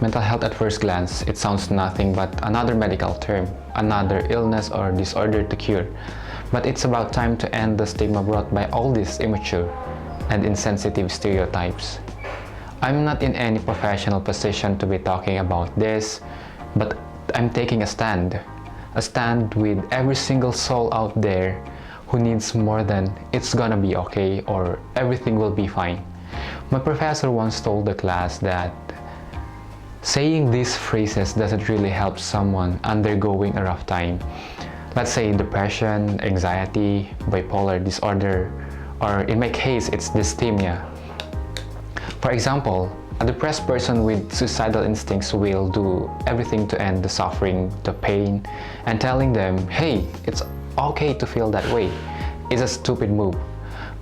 Mental health at first glance, it sounds nothing but another medical term, another illness or disorder to cure. But it's about time to end the stigma brought by all these immature and insensitive stereotypes. I'm not in any professional position to be talking about this, but I'm taking a stand with every single soul out there who needs more than "it's gonna be okay" or "everything will be fine." My professor once told the class that saying these phrases doesn't really help someone undergoing a rough time. Let's say depression, anxiety, bipolar disorder, or in my case, it's dysthymia. For example, a depressed person with suicidal instincts will do everything to end the suffering, the pain, and telling them, hey, it's okay to feel that way, is a stupid move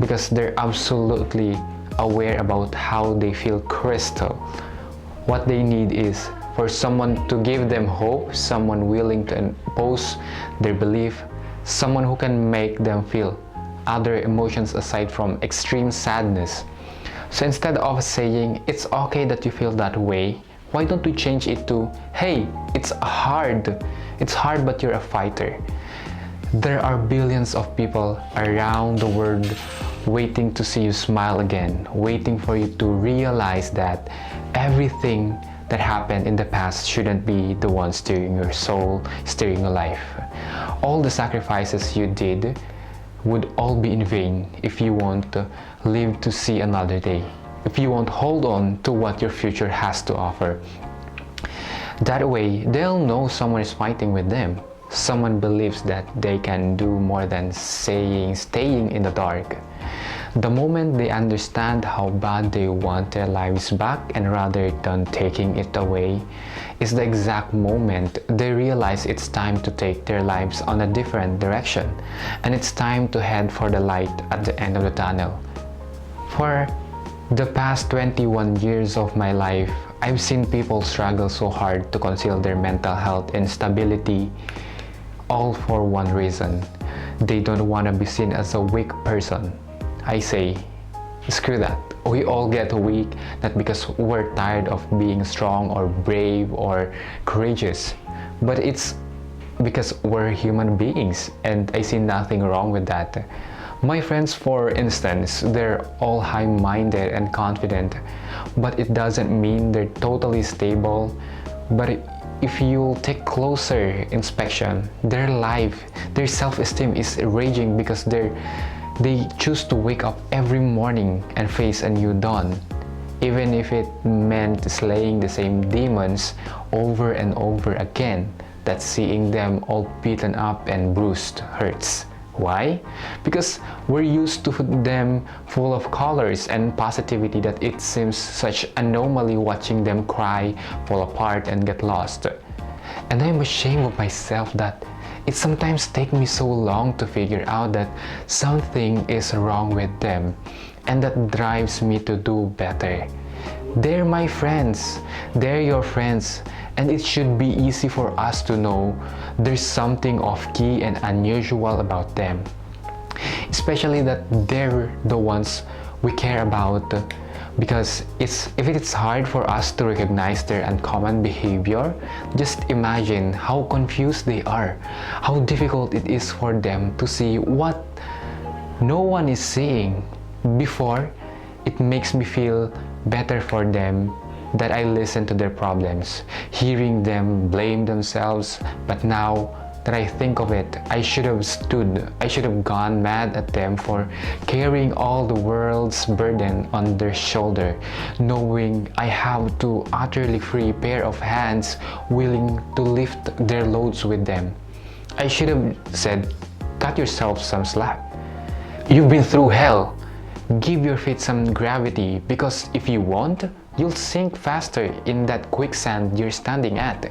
because they're absolutely aware about how they feel crystal. What they need is for someone to give them hope, someone willing to impose their belief, someone who can make them feel other emotions aside from extreme sadness. So instead of saying, it's okay that you feel that way, why don't we change it to, hey, it's hard but you're a fighter. There are billions of people around the world waiting to see you smile again, waiting for you to realize that everything that happened in the past shouldn't be the one steering your soul, steering your life. All the sacrifices you did would all be in vain if you won't live to see another day, if you won't hold on to what your future has to offer. That way, they'll know someone is fighting with them. Someone believes that they can do more than staying in the dark. The moment they understand how bad they want their lives back and rather than taking it away is the exact moment they realize it's time to take their lives on a different direction and it's time to head for the light at the end of the tunnel. For the past 21 years of my life, I've seen people struggle so hard to conceal their mental health instability, all for one reason. They don't want to be seen as a weak person. I say, screw that. We all get weak, not because we're tired of being strong or brave or courageous, but it's because we're human beings, and I see nothing wrong with that. My friends, for instance, they're all high-minded and confident, but it doesn't mean they're totally stable. But if you take closer inspection, their life, their self-esteem is raging because they choose to wake up every morning and face a new dawn, even if it meant slaying the same demons over and over again. That seeing them all beaten up and bruised hurts. Why? Because we're used to them full of colors and positivity that it seems such anomaly watching them cry, fall apart, and get lost. And I'm ashamed of myself that it sometimes takes me so long to figure out that something is wrong with them, and that drives me to do better. They're my friends, they're your friends, and it should be easy for us to know there's something off-key and unusual about them. Especially that they're the ones we care about, because if it's hard for us to recognize their uncommon behavior, just imagine how confused they are, how difficult it is for them to see what no one is seeing. Before, it makes me feel better for them that I listen to their problems, hearing them blame themselves. But now that I think of it, I should have gone mad at them for carrying all the world's burden on their shoulder, knowing I have two utterly free pair of hands willing to lift their loads with them. I should have said, cut yourself some slack. You've been through hell. Give your feet some gravity, because if you won't, you'll sink faster in that quicksand you're standing at.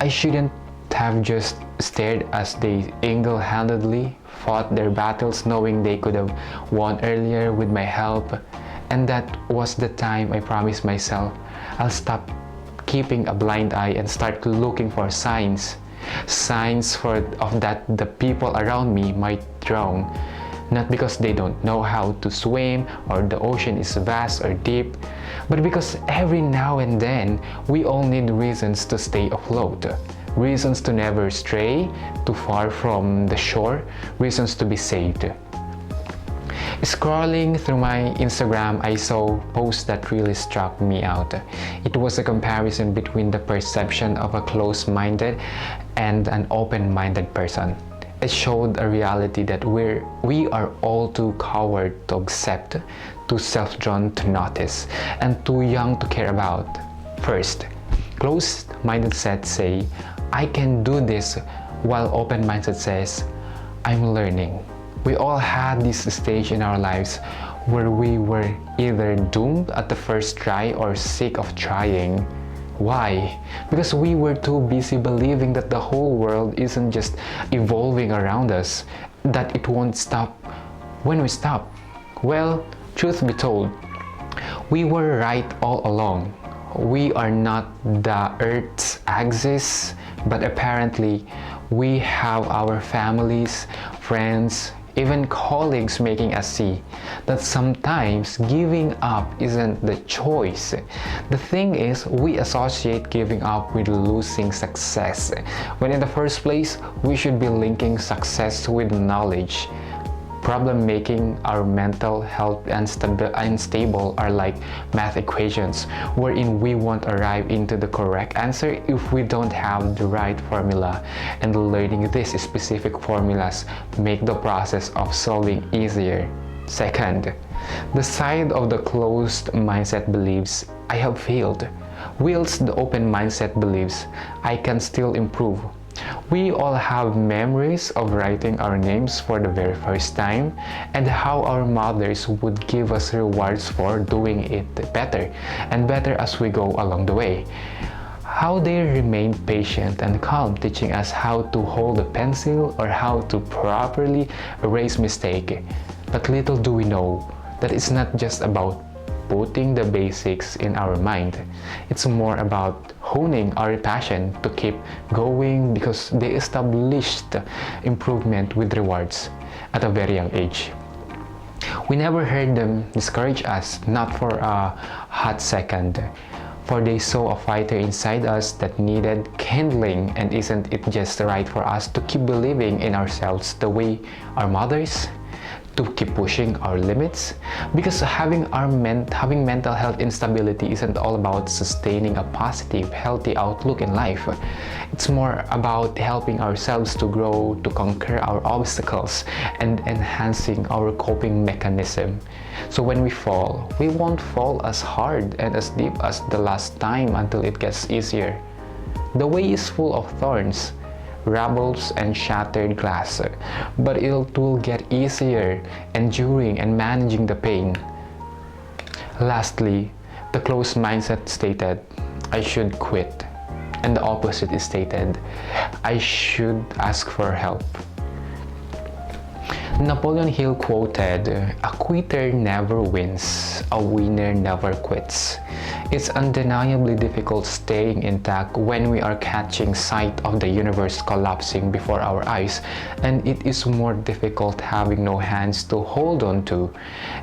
I shouldn't have just stared as they single-handedly fought their battles, knowing they could have won earlier with my help. And that was the time I promised myself I'll stop keeping a blind eye and start looking for signs of that the people around me might drown. Not because they don't know how to swim or the ocean is vast or deep, but because every now and then we all need reasons to stay afloat. Reasons to never stray too far from the shore, reasons to be saved. Scrolling through my Instagram, I saw a post that really struck me out. It was a comparison between the perception of a closed-minded and an open-minded person. It showed a reality that we are all too coward to accept, too self-drawn to notice, and too young to care about. First, closed-minded set say, I can do this, while open-minded says, I'm learning. We all had this stage in our lives where we were either doomed at the first try or sick of trying. Why? Because we were too busy believing that the whole world isn't just evolving around us, that it won't stop when we stop. Well, truth be told, we were right all along. We are not the Earth's axis, but apparently we have our families, friends, even colleagues making us see that sometimes giving up isn't the choice. The thing is, we associate giving up with losing success, when in the first place, we should be linking success with knowledge. Problem making, our mental health unstable are like math equations, wherein we won't arrive into the correct answer if we don't have the right formula, and learning these specific formulas make the process of solving easier. Second, the side of the closed mindset believes, I have failed, whilst the open mindset believes, I can still improve. We all have memories of writing our names for the very first time and how our mothers would give us rewards for doing it better and better as we go along the way. How they remain patient and calm, teaching us how to hold a pencil or how to properly erase mistake. But little do we know that it's not just about putting the basics in our mind. It's more about honing our passion to keep going because they established improvement with rewards at a very young age. We never heard them discourage us, not for a hot second, for they saw a fighter inside us that needed kindling, and isn't it just right for us to keep believing in ourselves the way our mothers to keep pushing our limits? Because having mental health instability isn't all about sustaining a positive, healthy outlook in life. It's more about helping ourselves to grow, to conquer our obstacles, and enhancing our coping mechanism. So when we fall, we won't fall as hard and as deep as the last time until it gets easier. The way is full of thorns, rubbles and shattered glass, but it will get easier enduring and managing the pain. Lastly, the closed mindset stated, I should quit, and the opposite is stated, I should ask for help. Napoleon Hill quoted, a quitter never wins, a winner never quits. It's undeniably difficult staying intact when we are catching sight of the universe collapsing before our eyes, and it is more difficult having no hands to hold on to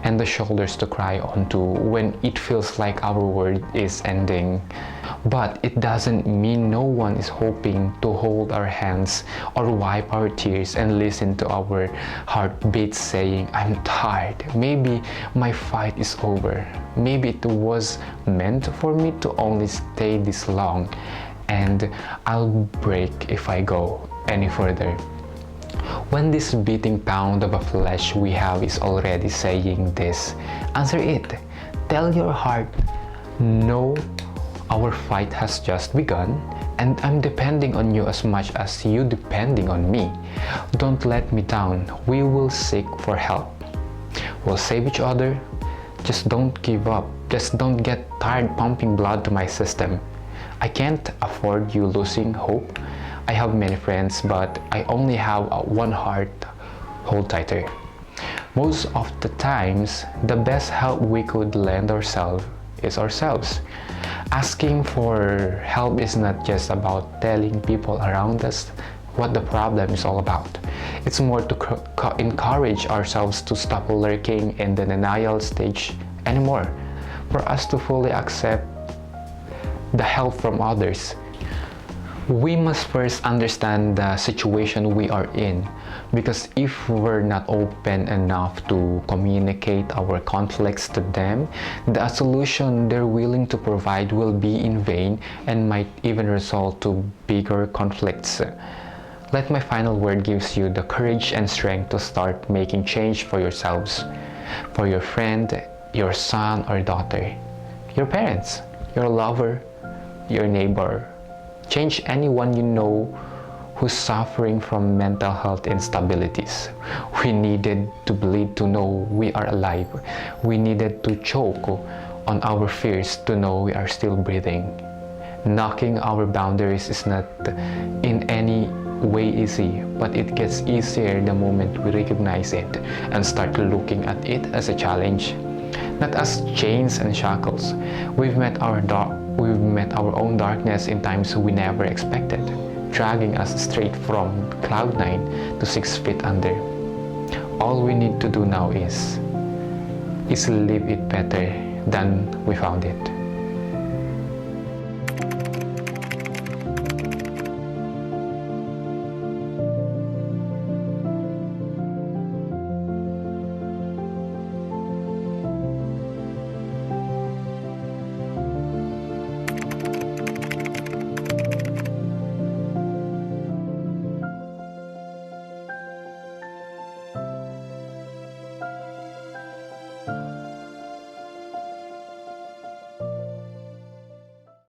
and the shoulders to cry onto when it feels like our world is ending. But it doesn't mean no one is hoping to hold our hands or wipe our tears and listen to our heartbeats saying, I'm tired, maybe my fight is over, maybe it was meant for me to only stay this long and I'll break if I go any further. When this beating pound of a flesh we have is already saying this, answer it. Tell your heart, no, our fight has just begun, and I'm depending on you as much as you depending on me. Don't let me down. We will seek for help. We'll save each other. Just don't give up. Just don't get tired pumping blood to my system. I can't afford you losing hope. I have many friends, but I only have one heart. Hold tighter. Most of the times, the best help we could lend ourselves is ourselves. Asking for help is not just about telling people around us what the problem is all about. It's more to encourage ourselves to stop lurking in the denial stage anymore, for us to fully accept the help from others. We must first understand the situation we are in, because if we're not open enough to communicate our conflicts to them, the solution they're willing to provide will be in vain and might even result to bigger conflicts. Let my final word gives you the courage and strength to start making change for yourselves, for your friend, your son or daughter, your parents, your lover, your neighbor. Change anyone you know who's suffering from mental health instabilities. We needed to bleed to know we are alive. We needed to choke on our fears to know we are still breathing. Knocking our boundaries is not in any way easy, but it gets easier the moment we recognize it and start looking at it as a challenge, not as chains and shackles. We've met our own darkness in times we never expected, dragging us straight from cloud 9 to 6 feet under. All we need to do now is leave it better than we found it.